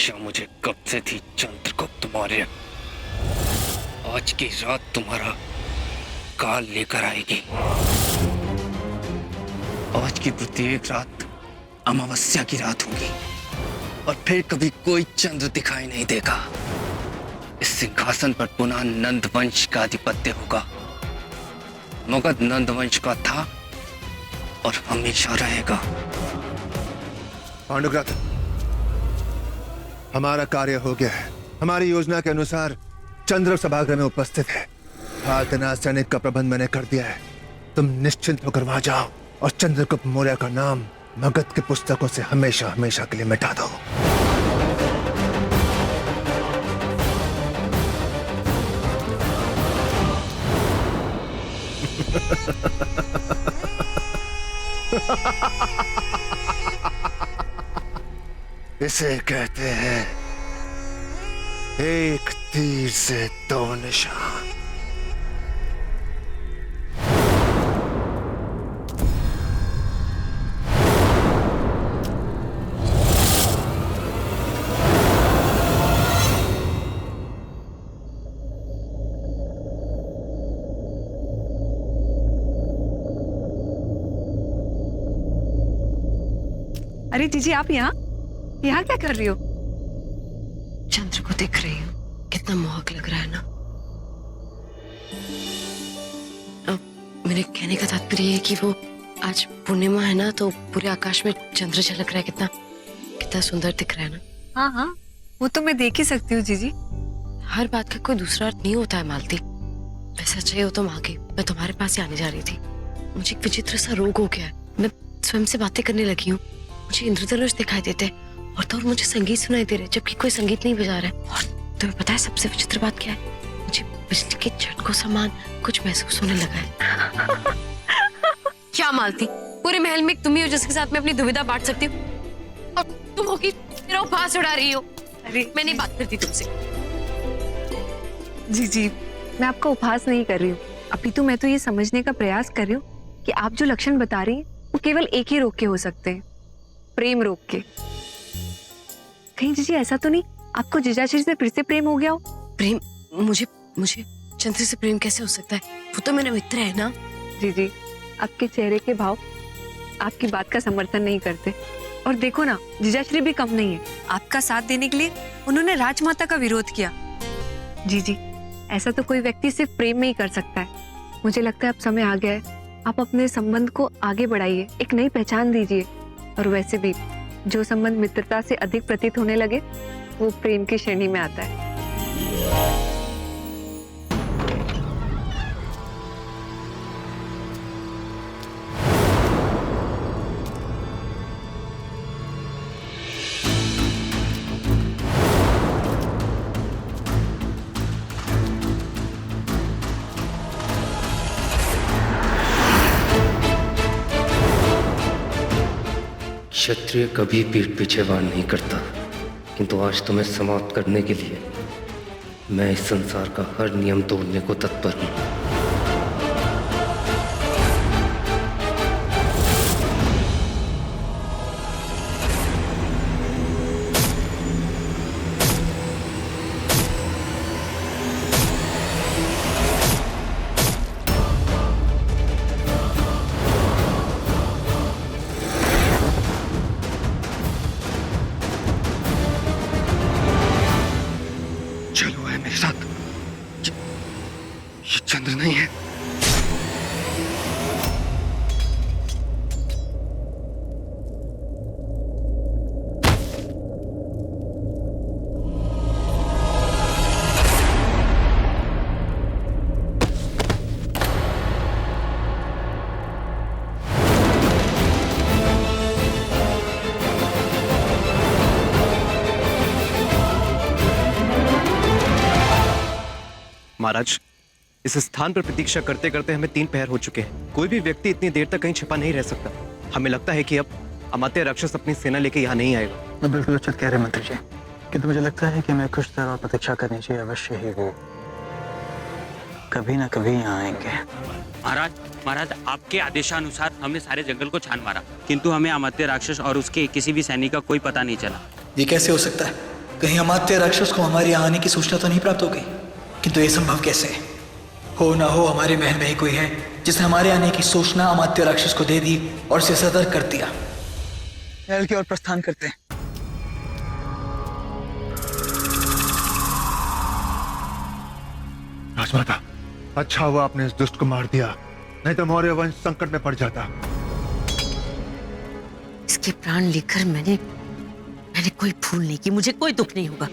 अपेक्षा मुझे कब से थी चंद्रगुप्त मौर्य। आज की रात तुम्हारा काल लेकर आएगी। आज की प्रत्येक रात अमावस्या की रात होगी और फिर कभी कोई चंद्र दिखाई नहीं देगा। इस सिंहासन पर पुनः नंद वंश का आधिपत्य होगा। मगध नंद वंश का था और हमेशा रहेगा। पांडुग्रात, हमारा कार्य हो गया है। हमारी योजना के अनुसार चंद्र सभागृह में उपस्थित है। हालतनाथ सैनिक का प्रबंध मैंने कर दिया है। तुम निश्चिंत होकर वहां जाओ और चंद्रगुप्त मौर्य का नाम मगध की पुस्तकों से हमेशा हमेशा के लिए मिटा दो। इसे कहते हैं एक तीर से दो निशान। अरे जीजी, आप यहाँ यहाँ क्या कर रही हो? चंद्र को देख रही हूँ, कितना मोहक लग रहा है ना। अब मेरे कहने का तात्पर्य है कि वो आज पूर्णिमा है ना, तो पूरे आकाश में चंद्र झलक रहा है। कितना कितना सुंदर दिख रहा है ना। हाँ हाँ, वो तो मैं देख ही सकती हूँ जीजी। हर बात का कोई दूसरा अर्थ नहीं होता है मालती। वैसे अच्छा हो तुम आ गई। मैं तुम्हारे पास ही आने जा रही थी। मुझे एक विचित्र सा रोग हो गया है। मैं स्वयं से बातें करने लगी हूँ। मुझे इंद्रधनुष दिखाई देते और तो और मुझे संगीत सुनाई दे रहे, जबकि कोई संगीत नहीं बजा रहा है। और तुम्हें पता है सबसे विचित्र बात क्या है? मुझे बिजली के झटकों समान कुछ महसूस होने लगा है। क्या मालती, पूरे महल में तुम ही हो जिसके साथ मैं अपनी दुविधा बांट सकती हूँ, और तुम हो कि मेरा उपहास उड़ा रही हो। अरे मैं नहीं बात करती तुमसे। जीजी, मैं आपका उपहास नहीं कर रही हूँ। अभी तो मैं तो ये समझने का प्रयास कर रही हूँ कि आप जो लक्षण बता रही हैं वो केवल एक ही रोग के हो सकते हैं, प्रेम रोग के। कहीं जीजी ऐसा तो नहीं आपको जीजाश्री से फिर से प्रेम हो गया हो? प्रेम? मुझे मुझे चंद्र से प्रेम कैसे हो सकता है? वो तो मेरा मित्र है ना। जीजी, आपके चेहरे के भाव आपकी बात का समर्थन नहीं करते। और देखो ना, जीजाश्री भी कम नहीं है। आपका साथ देने के लिए उन्होंने राजमाता का विरोध किया। जीजी, ऐसा तो कोई व्यक्ति सिर्फ प्रेम में ही कर सकता है। मुझे लगता है अब समय आ गया है, आप अपने संबंध को आगे बढ़ाइए, एक नई पहचान दीजिए। और वैसे भी जो संबंध मित्रता से अधिक प्रतीत होने लगे वो प्रेम की श्रेणी में आता है। क्षत्रिय कभी पीठ पीछे वार नहीं करता, किंतु आज तुम्हें समाप्त करने के लिए मैं इस संसार का हर नियम तोड़ने को तत्पर हूं। चलो है मेरे साथ। ये चंद्र नहीं है। महाराज, इस स्थान पर प्रतीक्षा करते करते हमें 3 पहर हो चुके हैं। कोई भी व्यक्ति इतनी देर तक कहीं छिपा नहीं रह सकता। हमें लगता है कि अब अमात्य राक्षस अपनी सेना लेके यहाँ नहीं आएगा। मैं बिल्कुल उचित कह रहे मंत्री जी, किंतु मुझे लगता है कि मैं कुछ देर और प्रतीक्षा करनी चाहिए। अवश्य ही वो कभी ना कभी यहाँ आएंगे। महाराज, आपके आदेशानुसार हमने सारे जंगल को छान मारा, किंतु हमें अमात्य राक्षस और उसके किसी भी सैनिक का कोई पता नहीं चला। ये कैसे हो सकता है? कहीं अमात्य राक्षस को हमारे यहाँ आने की सूचना तो नहीं प्राप्त हो गई? किंतु ये संभव कैसे हो? ना हो हमारे महल में ही कोई है जिसने हमारे आने की सूचना अमात्य राक्षस को दे दी और उसे सतर्क कर दिया। महल की ओर प्रस्थान करते हैं। राजमाता, अच्छा हुआ आपने इस दुष्ट को मार दिया, नहीं तो मौर्य वंश संकट में पड़ जाता। इसके प्राण लेकर मैंने कोई भूल नहीं की, मुझे कोई दुख नहीं होगा।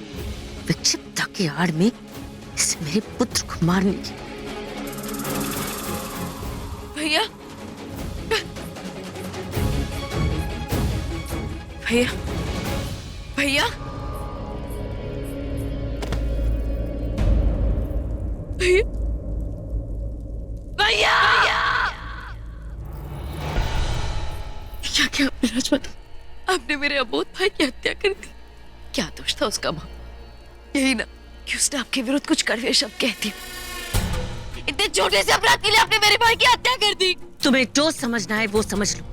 विक्षिप्ता की आड़ में इसे मेरे पुत्र को मारने की। भैया भैया भैया भैया क्या क्या राजमाता? आपने मेरे अबोध भाई की हत्या कर दी। क्या दोष था उसका मां? यही ना कि उसने आपके विरुद्ध कुछ कड़वे शब्द कह दिए। इतने छोटे से अपराध के लिए आपने मेरे भाई की हत्या कर दी। तुम्हें जो समझना है वो समझ लो।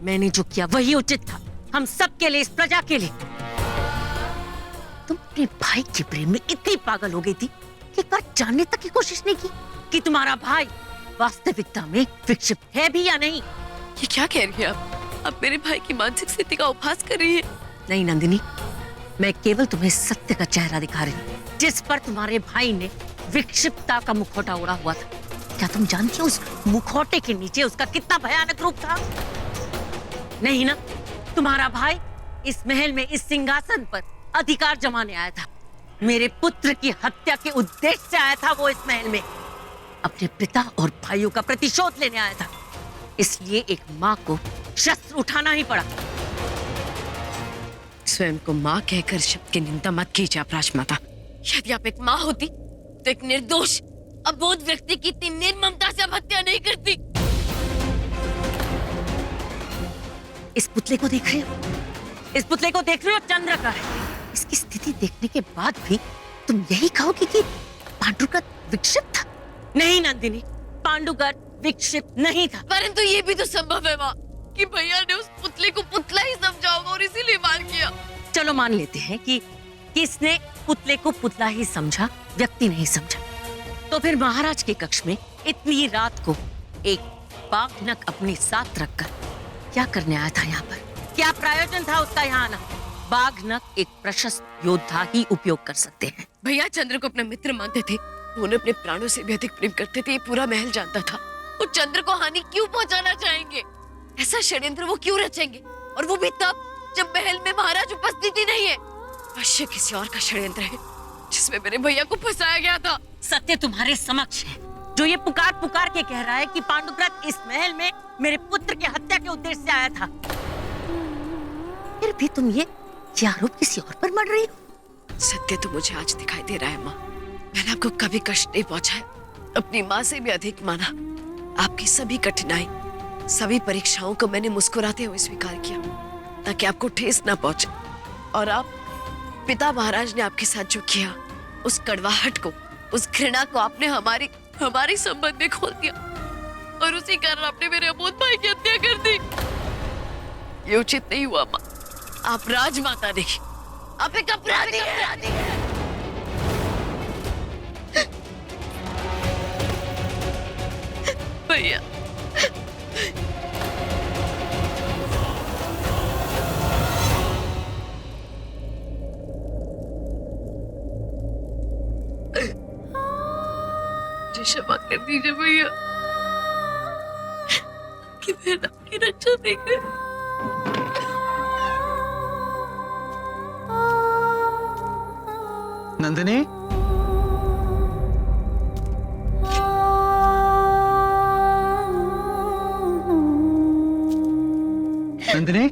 मैंने जो किया वही उचित था, हम सब के लिए, इस प्रजा के लिए। तुम अपने भाई के प्रेम में इतनी पागल हो गई थी कि एक बार जानने तक की कोशिश नहीं की कि तुम्हारा भाई वास्तविकता में विक्षिप्त है भी या नहीं। ये क्या कह रही है आप मेरे भाई की मानसिक स्थिति का उपहास कर रही है। नहीं नंदिनी, मैं केवल तुम्हें सत्य का चेहरा दिखा रही हूँ, जिस पर तुम्हारे भाई ने विक्षिप्तता का मुखौटा ओढ़ा हुआ था। क्या तुम जानती हो उस मुखौटे के नीचे उसका कितना भयानक रूप था? नहीं ना, तुम्हारा भाई इस महल में, इस सिंहासन पर अधिकार जमाने आया था। मेरे पुत्र की हत्या के उद्देश्य से आया था वो इस महल में। अपने पिता और भाइयों का प्रतिशोध लेने आया था। इसलिए एक माँ को शस्त्र उठाना ही पड़ा। स्वयं को माँ कहकर शब्द की निंदा मत कीजिए आप राजमाता। यदि आप एक माँ होती तो एक निर्दोष अबोध व्यक्ति की इतनी निर्ममता से आप हत्या नहीं करती। इस पुतले को देख रहे हो? इस पुतले को देख रहे हो? चंद्र का है। इसकी स्थिति देखने के बाद भी तुम यही कहोगे कि पांडुगत विक्षिप्त था? नहीं नंदिनी, पांडुगत विक्षिप्त नहीं था। परंतु ये भी तो संभव है माँ कि भैया ने उस पुतले को पुतला ही समझा होगा और इसीलिए वार किया। चलो मान लेते हैं कि किसने पुतले को पुतला ही समझा, व्यक्ति नहीं समझा। तो फिर महाराज के कक्ष में इतनी रात को एक बाघनक अपने साथ रखकर क्या करने आया था यहाँ पर? क्या प्रयोजन था उसका यहाँ आना? बाघनक एक प्रशस्त योद्धा ही उपयोग कर सकते हैं। भैया चंद्र को अपना मित्र मानते थे, उन्हें अपने प्राणों से भी अधिक प्रेम करते थे। ये पूरा महल जानता था। वो चंद्र को हानि क्यों पहुंचाना चाहेंगे? ऐसा षड्यंत्र वो क्यों रचेंगे? और वो भी तब जब महल में महाराज उपस्थित ही नहीं है। अवश्य किसी और का षड्यंत्र है जिसमें मेरे भैया को फंसाया गया था। सत्य तुम्हारे समक्ष है, जो ये पुकार पुकार के कह रहा है कि पांडुव्रत इस महल में मेरे पुत्र की हत्या के उद्देश्य से आया था। फिर भी तुम ये आरोप किसी और पर मढ़ रही हो। सत्य तो मुझे आज दिखाई दे रहा है माँ। मैंने आपको कभी कष्ट नहीं पहुंचाया, अपनी माँ से भी अधिक माना। आपकी सभी कठिनाई, सभी परीक्षाओं को मैंने मुस्कुराते हुए स्वीकार किया ताकि आपको ठेस ना पहुंचे। और आप पिता महाराज ने आपके साथ जो किया, उस कड़वाहट को, उस घृणा को आपने हमारी संबंध में खोल दिया और उसी कारण आपने मेरे अबोध भाई की हत्या कर दी। ये उचित नहीं हुआ माँ। आप राजमाता नहीं, आप एक अपराधी हैं। भैया क्षमा कर दीजिए भैया कि मैंने आपकी रक्षा नहीं की। नंदिनी, नंदिनी,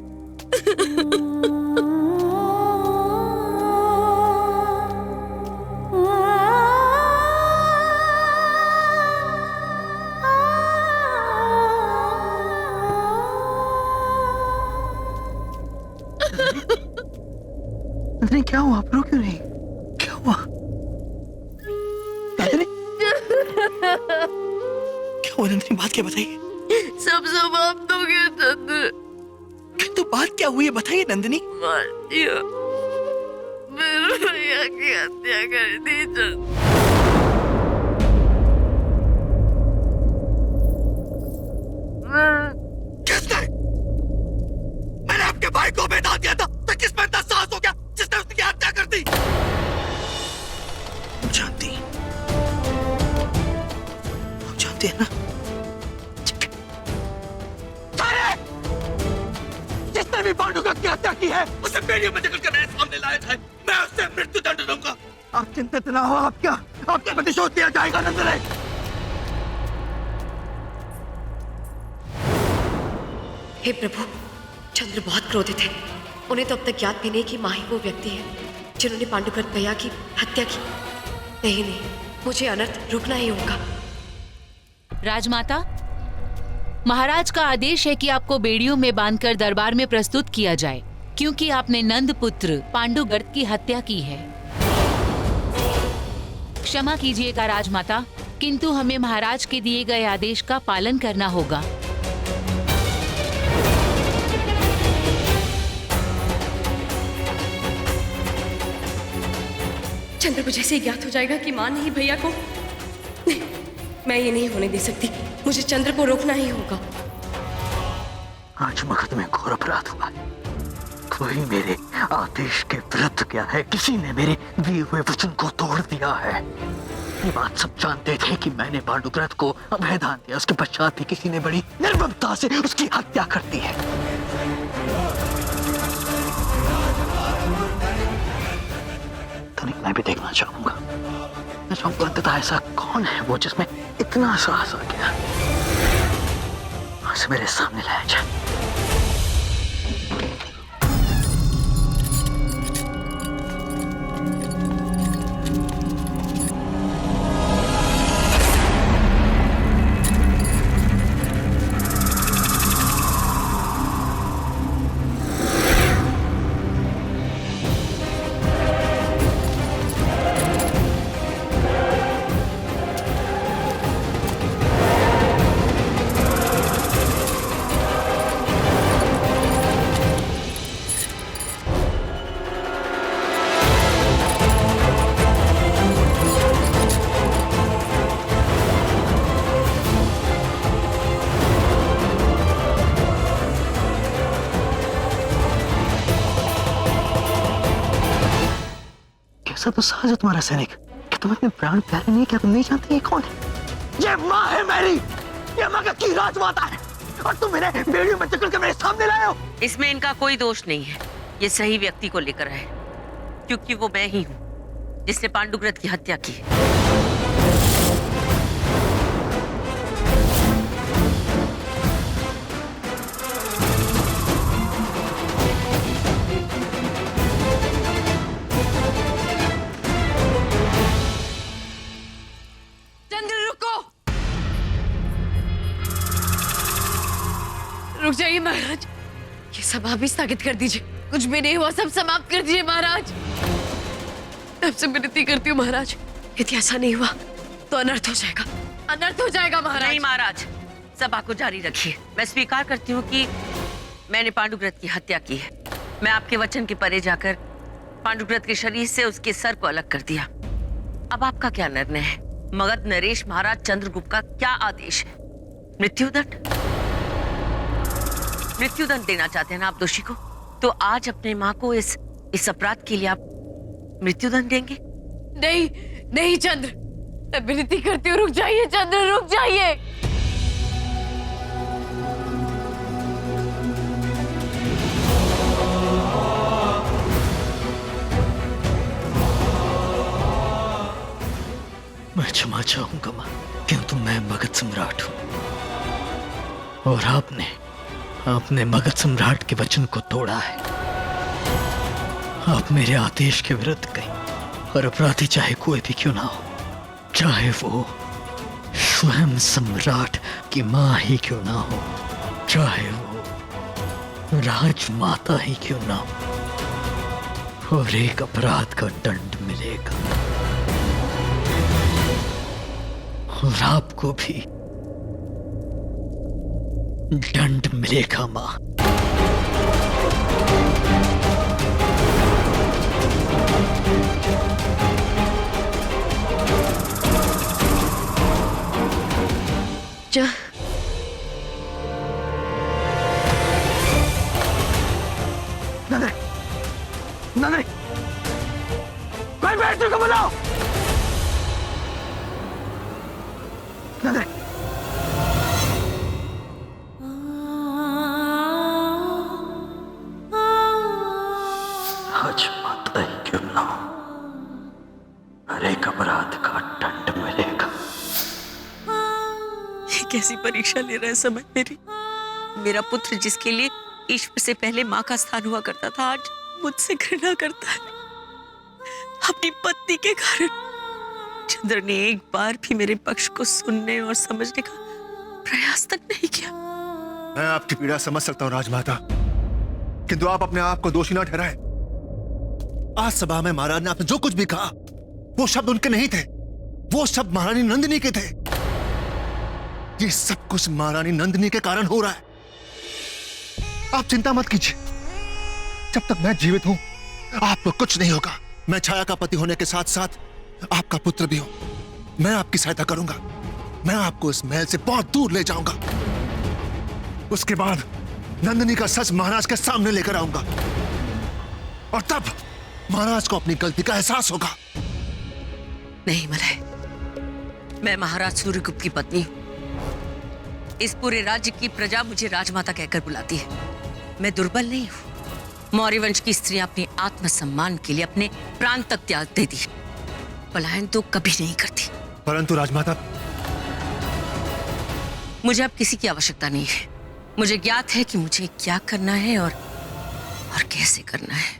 नंदिनी क्या हुआ? आप रो क्यों नहीं? क्या हुआ? नंदिनी क्या हुआ? नंदिनी बात क्या बताइए? सब समाप्त हो गया चंद्र। तो बात क्या हुई है बताइए नंदिनी। मार दिया मेरे भैया की हत्या कर दी चंद्र। किसने? मैंने आपके भाई को बेटा दिया था तो किस में इतना साहस हो गया जिसने उसकी हत्या कर दी? जानती है ना? सारे! जिसने भी पांडुरंग की हत्या की है उसे बेड़ियों में जकड़ कर मेरे सामने लाया जाए। मैं उससे मृत्यु दंड दूंगा। आप चिंतित ना हो। आपके प्रतिशोध दिया जाएगा नंदरे। हे प्रभु, चंद्र बहुत क्रोधित है। उन्हें तो अब तक ज्ञात भी नहीं कि माही वो व्यक्ति है जिन्होंने पांडुकृत भैया की हत्या की। नहीं, मुझे अनर्थ रुकना ही होगा। राजमाता, महाराज का आदेश है कि आपको बेड़ियों में बांधकर दरबार में प्रस्तुत किया जाए, क्योंकि आपने नंद पुत्र पांडुगर्त की हत्या की है। क्षमा कीजिएगा राजमाता, किंतु हमें महाराज के दिए गए आदेश का पालन करना होगा। चंद्र को जैसे ही ज्ञात हो जाएगा कि मां नहीं भैया को, नहीं, मैं ये नहीं होने दे सकती। मुझे चंद्र को रोकना ही होगा। आज मगध में घोर अपराध हुआ है। कोई मेरे आदेश के विरुद्ध गया है। किसी ने मेरे दिए हुए वचन को तोड़ दिया है। ये बात सब जानते थे कि मैंने पांडुकृत को अभय दान दिया। उसके पश्चात भी किसी ने बड़ी निर्ममता से उसकी हत्या कर दी है। मैं भी देखना चाहूंगा। मैं चाहूंगा अंततः ऐसा कौन है वो जिसमें इतना साहस आ गया। आज मेरे सामने लाया जाए। कैसा तो साहस है तुम्हारा सैनिक कि तुम अपने प्राण प्यारे नहीं, क्या तुम नहीं जानते ये कौन है? ये माँ है मेरी, ये मगध की राजमाता है और तुम इन्हें बेड़ियों में जकड़ कर मेरे सामने लाए हो। इसमें इनका कोई दोष नहीं है। ये सही व्यक्ति को लेकर आए, क्योंकि वो मैं ही हूँ जिसने पांडुकृत की हत्या की है। रुक जाइए महाराज, ये सब आप ही स्थगित कर दीजिए। कुछ भी नहीं हुआ, सब समाप्त कर दीजिए महाराज। आपसे विनती करती हूँ महाराज, यदि ऐसा नहीं हुआ तो अनर्थ हो जाएगा, अनर्थ हो जाएगा महाराज। नहीं महाराज, सभा को जारी रखिए। मैं स्वीकार करती हूँ कि मैंने पांडुकृत की हत्या की है। मैं आपके वचन के परे जाकर पांडुकृत के शरीर से उसके सर को अलग कर दिया। अब आपका क्या निर्णय है? मगध नरेश महाराज चंद्रगुप्त का क्या आदेश है? मृत्युदंड? मृत्युदंड देना चाहते हैं ना आप दोषी को? तो आज अपने माँ को इस अपराध के लिए आप मृत्युदंड देंगे? नहीं नहीं चंद्र, मैं विनती करती हूँ, रुक जाइए चंद्र, रुक जाइए। मैं क्षमा चाहूंगा मां, किंतु मैं मगध सम्राट हूं और आपने मगध सम्राट के वचन को तोड़ा है। आप मेरे आदेश के विरुद्ध गई और अपराधी चाहे कोई भी क्यों ना हो, चाहे वो स्वयं सम्राट की मां ही क्यों ना हो, चाहे वो राजमाता ही क्यों ना हो, और एक अपराध का दंड मिलेगा और आपको भी दंड मिलेगा मां। नहीं, कोई बेटी को बुलाओ। नहीं, आज माता ही क्यों ना हो, हर एक अपराध का दंड मिलेगा। ये कैसी परीक्षा ले रहा है समय मेरी। मेरा पुत्र जिसके लिए ईश्वर से पहले माँ का स्थान हुआ करता था, आज मुझसे घृणा करता है अपनी पत्नी के कारण। चंद्र ने एक बार भी मेरे पक्ष को सुनने और समझने का प्रयास तक नहीं किया। मैं आपकी पीड़ा समझ सकता हूँ राजमाता, किंतु आप अपने आप को दोषी ना ठहराएं। आज सभा में महाराज ने आपने जो कुछ भी कहा, वो शब्द उनके नहीं थे, वो शब्द महारानी नंदिनी के थे। ये सब कुछ महारानी नंदिनी के कारण हो रहा है। आप चिंता मत कीजिए, जब तक मैं जीवित हूं आपको कुछ नहीं होगा। मैं छाया का पति होने के साथ साथ आपका पुत्र भी हूं। मैं आपकी सहायता करूंगा। मैं आपको इस महल से बहुत दूर ले जाऊंगा। उसके बाद नंदिनी का सच महाराज के सामने लेकर आऊंगा, और तब महाराज को अपनी गलती का एहसास होगा। नहीं मलय, मैं महाराज सूर्यगुप्त की पत्नी हूं। इस पूरे राज्य की प्रजा मुझे राजमाता कहकर बुलाती है। मैं दुर्बल नहीं हूं। मौर्य वंश की स्त्रियां अपने आत्मसम्मान के लिए अपने प्राण तक त्याग देती है, पलायन तो कभी नहीं करती। परंतु राजमाता, मुझे अब किसी की आवश्यकता नहीं है। मुझे ज्ञात है कि मुझे क्या करना है और कैसे करना है।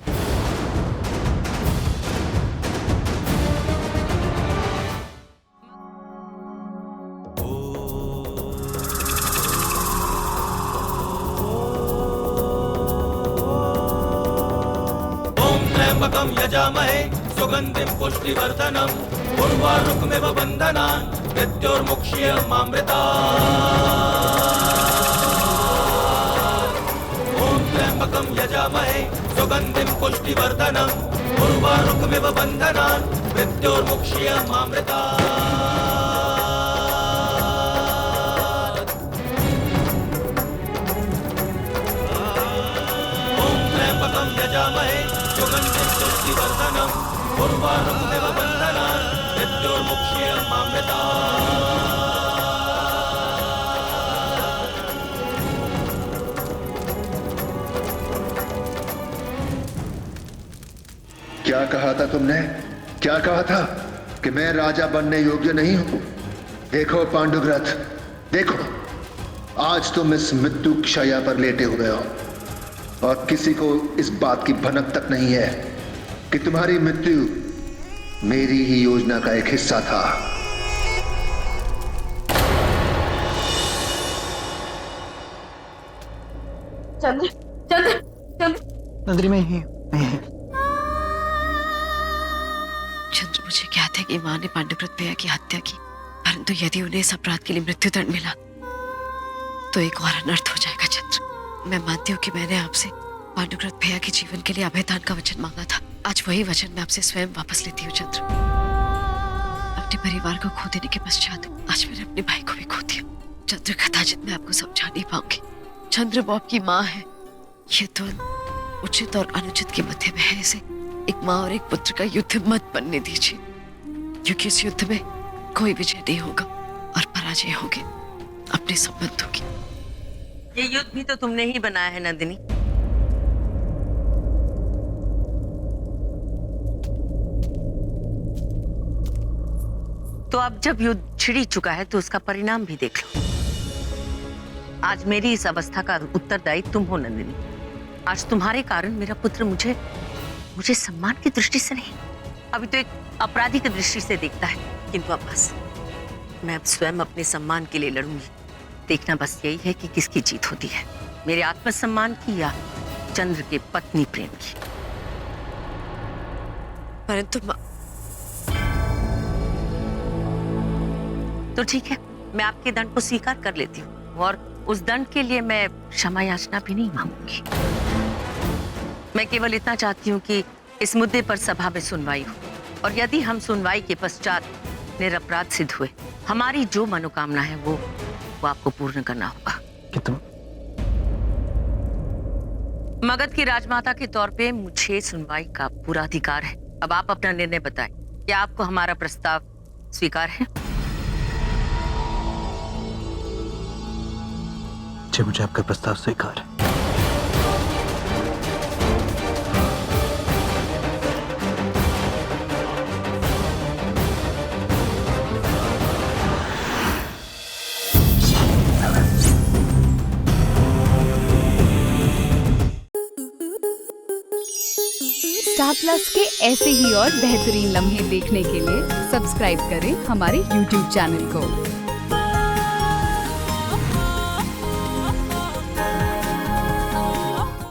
त्र्यंबकं यजामहे सुगंधिं पुष्टिवर्धनम् उर्वारुकमिव बन्धनान् मृत्योर्मुक्ष्यमामृतात्। ॐ त्र्यंबकं यजामहे सुगंधिं पुष्टिवर्धनम् उर्वारुकमिव बन्धनान् मृत्योर्मुक्ष्यमामृतात्। ॐ त्र्यंबकं यजामहे सुगंधिं पुष्टिवर्धनम् उर्वारुकमिव बन्धनान् मृत्योर्मुक्ष्यमामृतात्। क्या कहा था तुमने? क्या कहा था कि मैं राजा बनने योग्य नहीं हूं? देखो पांडुव्रत, देखो, आज तुम इस मृत्यु की शैया पर लेटे हुए हो, और किसी को इस बात की भनक तक नहीं है कि तुम्हारी मृत्यु मेरी ही योजना का एक हिस्सा था। चंद्र, चंद्र, चंद्र, नंदिनी में ही चंद्र, मुझे ज्ञात है कि माँ ने पांडुव्रत भैया की हत्या की, परंतु यदि उन्हें इस अपराध के लिए मृत्युदंड मिला तो एक और अनर्थ हो जाएगा। चंद्र, मैं मानती हूँ कि मैंने आपसे पांडुव्रत भैया के जीवन के लिए अभयदान का वचन मांगा था। आज वही वचन मैं आपसे स्वयं वापस लेती हूँ। चंद्र, अपने परिवार को खो देने के पश्चात आज मैंने अपने भाई को भी खो दिया। चंद्र, कदाचित मैं आपको समझा नहीं पाऊंगी। चंद्र, वो आपकी माँ है। ये तो उचित और अनुचित के मध्य में है। इसे एक माँ और एक पुत्र का युद्ध मत बनने दीजिए, क्योंकि इस युद्ध में कोई विजय नहीं होगा और पराजय होगी अपने संबंधों की। ये युद्ध भी तो तुमने ही बनाया है नंदिनी। तो अब जब युद्ध छिड़ी चुका है तो उसका परिणाम भी देख लो। आज मेरी इस अवस्था का उत्तरदायी तुम हो नंदिनी। आज तुम्हारे कारण मेरा पुत्र मुझे सम्मान की दृष्टि से नहीं, अभी तो एक अपराधी की दृष्टि से देखता है। किंतु अब बस, मैं अब स्वयं अपने सम्मान के लिए लड़ूंगी। देखना बस यही है कि किसकी जीत होती है, मेरे आत्मसम्मान की या चंद्र के पत्नी प्रेम की। परंतु तो ठीक है, मैं आपके दंड को स्वीकार कर लेती हूँ, और उस दंड के लिए मैं क्षमा याचना भी नहीं मांगूंगी। मैं केवल इतना चाहती हूँ कि इस मुद्दे पर सभा में सुनवाई हो, और यदि हम सुनवाई के पश्चात निरपराध सिद्ध हुए, हमारी जो मनोकामना है वो को आपको पूर्ण करना होगा। कितना? मगध की राजमाता के तौर पे मुझे सुनवाई का पूरा अधिकार है। अब आप अपना निर्णय बताएं। क्या आपको हमारा प्रस्ताव स्वीकार है? जी, मुझे आपका प्रस्ताव स्वीकार है। स्टार प्लस के ऐसे ही और बेहतरीन लम्हे देखने के लिए सब्सक्राइब करें हमारे YouTube चैनल को।